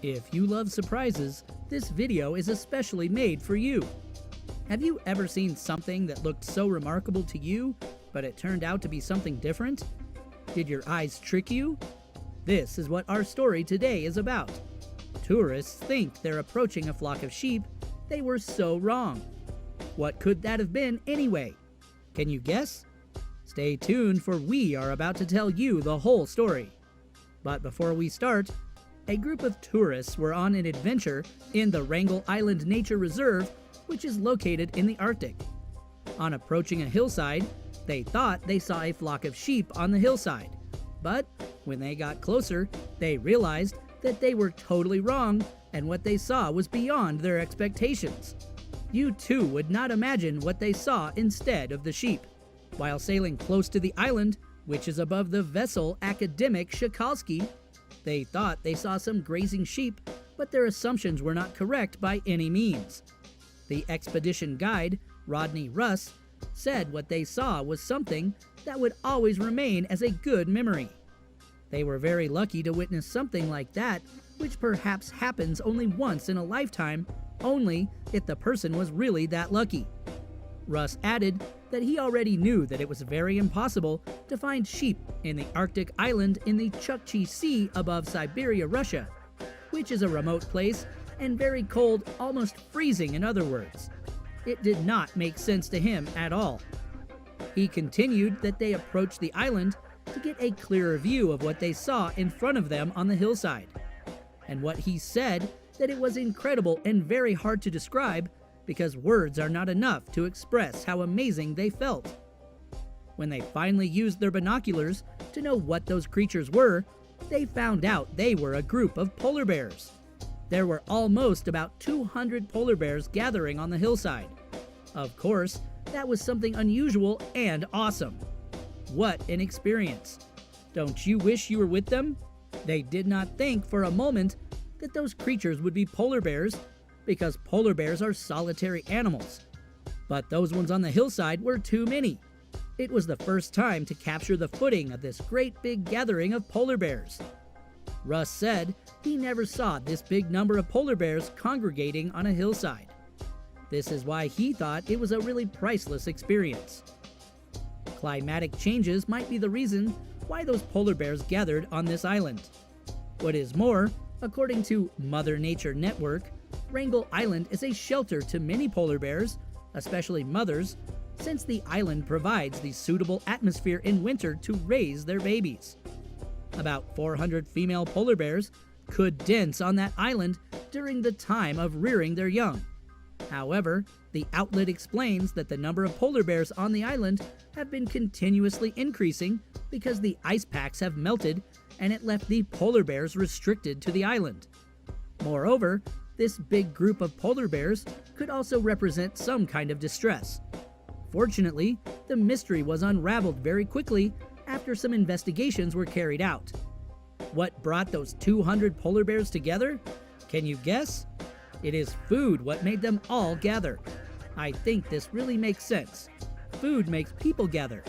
If you love surprises, this video is especially made for you. Have you ever seen something that looked so remarkable to you, but it turned out to be something different? Did your eyes trick you? This is what our story today is about. Tourists think they're approaching a flock of sheep. They were so wrong. What could that have been anyway? Can you guess? Stay tuned, for we are about to tell you the whole story. But before we start, a group of tourists were on an adventure in the Wrangel Island Nature Reserve, which is located in the Arctic. On approaching a hillside, they thought they saw a flock of sheep on the hillside. But when they got closer, they realized that they were totally wrong, and what they saw was beyond their expectations. You too would not imagine what they saw instead of the sheep. While sailing close to the island, which is above the vessel Akademik Shikalski, they thought they saw some grazing sheep, but their assumptions were not correct by any means. The expedition guide, Rodney Russ, said what they saw was something that would always remain as a good memory. They were very lucky to witness something like that, which perhaps happens only once in a lifetime, only if the person was really that lucky. Russ added that he already knew that it was very impossible to find sheep in the Arctic island in the Chukchi Sea above Siberia, Russia, which is a remote place and very cold, almost freezing in other words. It did not make sense to him at all. He continued that they approached the island to get a clearer view of what they saw in front of them on the hillside. And what he said that it was incredible and very hard to describe, because words are not enough to express how amazing they felt. When they finally used their binoculars to know what those creatures were, they found out they were a group of polar bears. There were almost about 200 polar bears gathering on the hillside. Of course, that was something unusual and awesome. What an experience! Don't you wish you were with them? They did not think for a moment that those creatures would be polar bears, because polar bears are solitary animals. But those ones on the hillside were too many. It was the first time to capture the footing of this great big gathering of polar bears. Russ said he never saw this big number of polar bears congregating on a hillside. This is why he thought it was a really priceless experience. Climatic changes might be the reason why those polar bears gathered on this island. What is more, according to Mother Nature Network, Wrangel Island is a shelter to many polar bears, especially mothers, since the island provides the suitable atmosphere in winter to raise their babies. About 400 female polar bears could dance on that island during the time of rearing their young. However, the outlet explains that the number of polar bears on the island have been continuously increasing because the ice packs have melted and it left the polar bears restricted to the island. Moreover, this big group of polar bears could also represent some kind of distress. Fortunately, the mystery was unraveled very quickly after some investigations were carried out. What brought those 200 polar bears together? Can you guess? It is food what made them all gather. I think this really makes sense. Food makes people gather.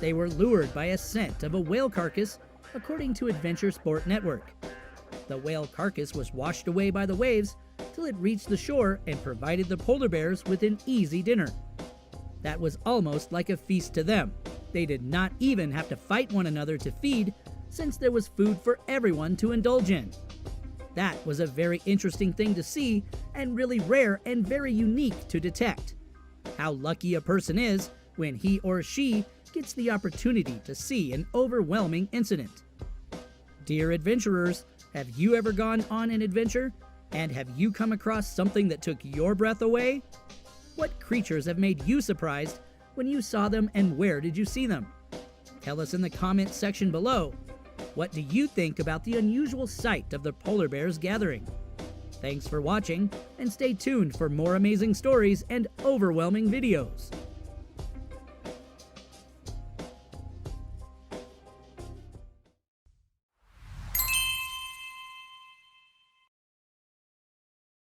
They were lured by a scent of a whale carcass, according to Adventure Sport Network. The whale carcass was washed away by the waves till it reached the shore and provided the polar bears with an easy dinner. That was almost like a feast to them. They did not even have to fight one another to feed, since there was food for everyone to indulge in. That was a very interesting thing to see, and really rare and very unique to detect. How lucky a person is when he or she gets the opportunity to see an overwhelming incident. Dear adventurers, have you ever gone on an adventure? And have you come across something that took your breath away? What creatures have made you surprised when you saw them, and where did you see them? Tell us in the comments section below. What do you think about the unusual sight of the polar bears gathering? Thanks for watching, and stay tuned for more amazing stories and overwhelming videos.